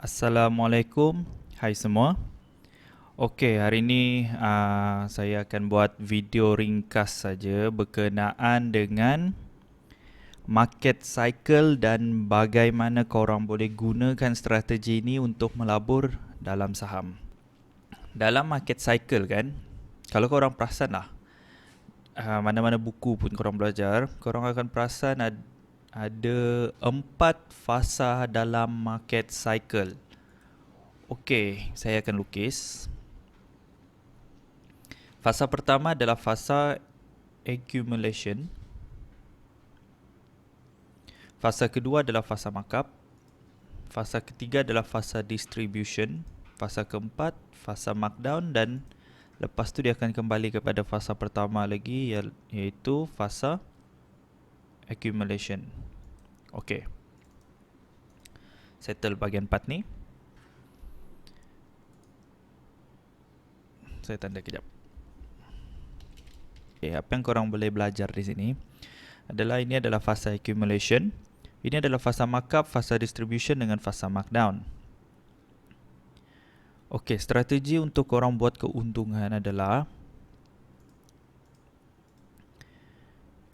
Assalamualaikum, hai semua. Okey, hari ini saya akan buat video ringkas saja berkenaan dengan market cycle dan bagaimana korang boleh gunakan strategi ini untuk melabur dalam saham. Dalam market cycle kan, kalau korang perasan lah, mana-mana buku pun korang belajar, korang akan perasan ada 4 fasa dalam market cycle. Okey, saya akan lukis. Fasa pertama adalah fasa accumulation. Fasa kedua adalah fasa markup. Fasa ketiga adalah fasa distribution. Fasa keempat, fasa markdown, dan lepas tu dia akan kembali kepada fasa pertama lagi, iaitu fasa accumulation. Okey. Settle bahagian 4 ni. Saya tanda kejap. Okay, apa yang korang boleh belajar di sini adalah ini adalah fasa accumulation, ini adalah fasa markup, fasa distribution dengan fasa markdown. Okey, strategi untuk korang buat keuntungan adalah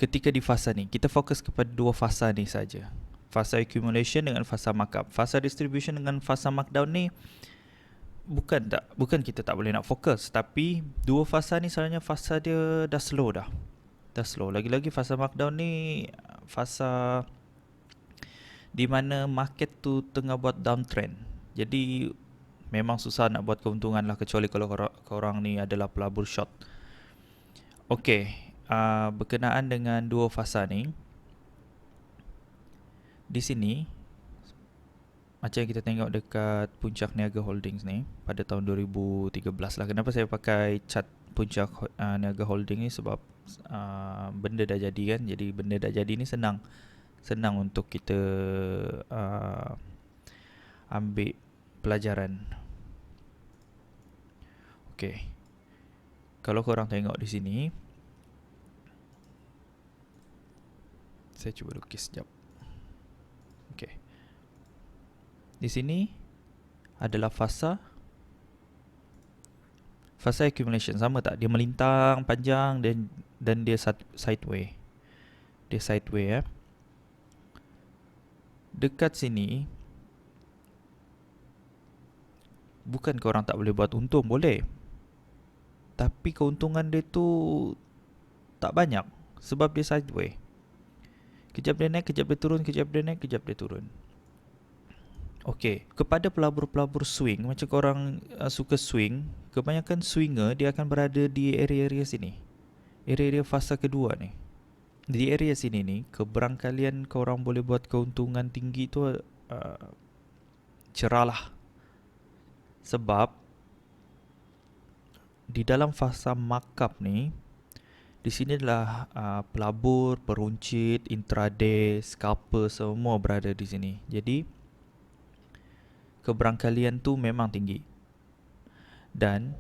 ketika di fasa ni, kita fokus kepada dua fasa ni saja. Fasa accumulation dengan fasa markup. Fasa distribution dengan fasa markdown ni bukan kita tak boleh nak fokus, tapi dua fasa ni sebenarnya fasa dia dah slow dah. Lagi-lagi fasa markdown ni fasa di mana market tu tengah buat downtrend. Jadi memang susah nak buat keuntungan lah, kecuali kalau korang ni adalah pelabur short. Okey, berkenaan dengan dua fasa ni, di sini macam yang kita tengok dekat puncak Niaga Holdings ni pada tahun 2013 lah. Kenapa saya pakai chart puncak Niaga Holdings ni? Sebab benda dah jadi kan. Jadi benda dah jadi ni senang untuk kita ambil pelajaran. Okey, kalau korang tengok di sini, saya cuba lukis sekejap. Okey, di sini adalah fasa accumulation. Sama tak? Dia melintang panjang dan dia sideway. Dia sideway Dekat sini bukan korang tak boleh buat untung, boleh. Tapi keuntungan dia tu tak banyak sebab dia sideway. Kejap dia naik, kejap dia turun, kejap dia naik, kejap dia turun. Okey, kepada pelabur-pelabur swing, macam korang suka swing, kebanyakan swinger dia akan berada di area-area sini. Area-area fasa kedua ni. Di area sini ni, keberangkalian korang boleh buat keuntungan tinggi tu cerah lah. Sebab di dalam fasa markup ni, di sini adalah pelabur, peruncit, intraday, scalper semua berada di sini. Jadi keberangkalian tu memang tinggi. Dan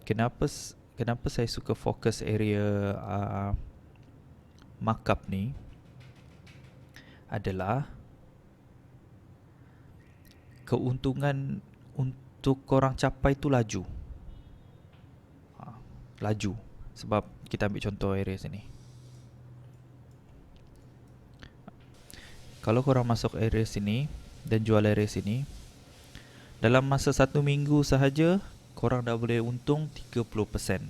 kenapa saya suka fokus area markup ni adalah keuntungan untuk korang capai tu laju. Laju. Sebab kita ambil contoh area sini. Kalau korang masuk area sini dan jual area sini, dalam masa 1 minggu sahaja korang dah boleh untung 30%.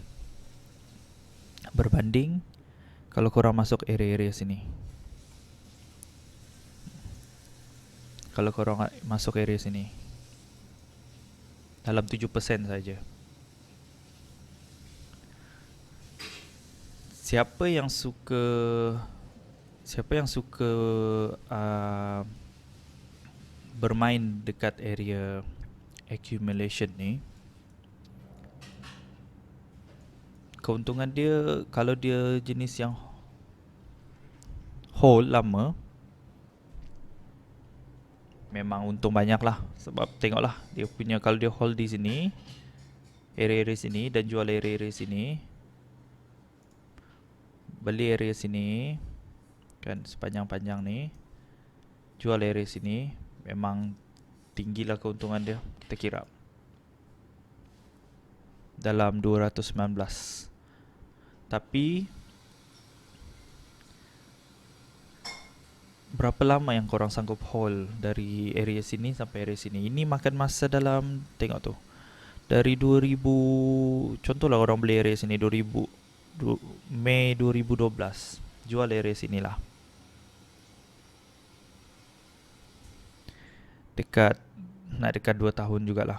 Berbanding kalau korang masuk area-area sini. Kalau korang masuk area sini, dalam 7% saja. Siapa yang suka bermain dekat area accumulation ni, keuntungan dia kalau dia jenis yang hold lama, memang untung banyak lah. Sebab tengoklah dia punya, kalau dia hold di sini, area-area sini, dan jual area-area sini, beli area sini kan sepanjang-panjang ni, jual area sini, memang tinggilah keuntungan dia, kita kira dalam 219. Tapi berapa lama yang korang sanggup hold dari area sini sampai area sini? Ini makan masa dalam, tengok tu, dari 2000, contohlah orang beli area sini 2000 Mei 2012, jual area sini lah, dekat, nak dekat 2 tahun jugalah.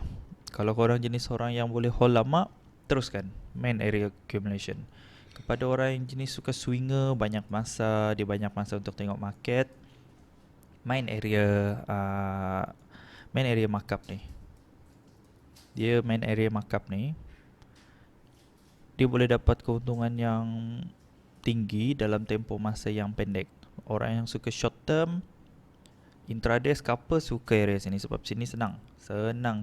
Kalau korang jenis orang yang boleh hold lama, teruskan main area accumulation. Kepada orang yang jenis suka swinger, banyak masa, dia banyak masa untuk tengok market, main area markup ni. Dia main area markup ni, dia boleh dapat keuntungan yang tinggi dalam tempoh masa yang pendek. Orang yang suka short term, intraday, scalper suka area sini sebab sini senang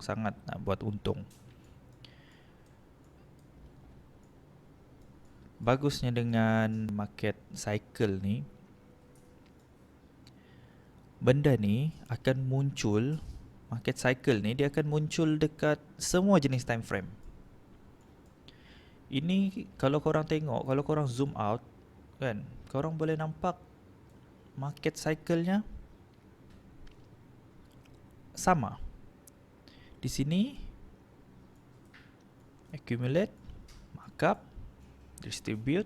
sangat nak buat untung. Bagusnya dengan market cycle ni, benda ni akan muncul, market cycle ni dia akan muncul dekat semua jenis time frame. Ini kalau korang tengok, kalau korang zoom out kan, korang boleh nampak market cycle-nya sama. Di sini accumulate, markup, distribute,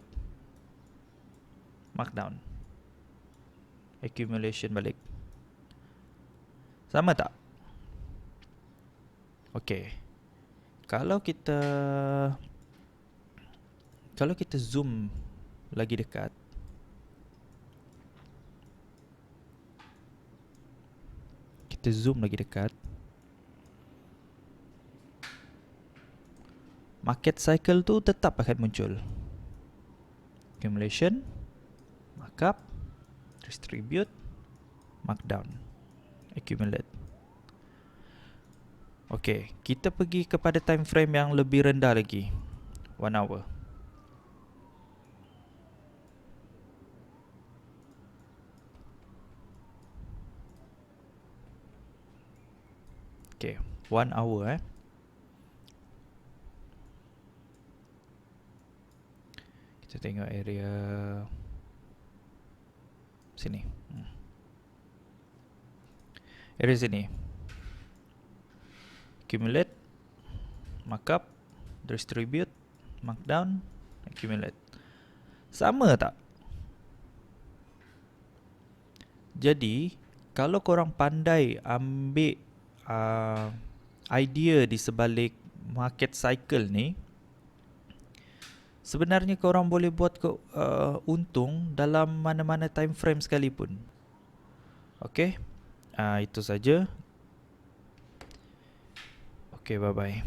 markdown, accumulation balik. Sama tak? Okey. Kalau kita zoom lagi dekat, market cycle tu tetap akan muncul. Accumulation, markup, distribute, markdown, accumulate. Okey, kita pergi kepada time frame yang lebih rendah lagi, 1 hour. Okey, 1 hour Kita tengok area sini. Area sini. Accumulate, markup, distribute, markdown, accumulate. Sama tak? Jadi, kalau korang pandai ambil idea di sebalik market cycle ni, sebenarnya korang boleh buat untung dalam mana-mana time frame sekalipun. Okay, itu saja. Okay, bye-bye.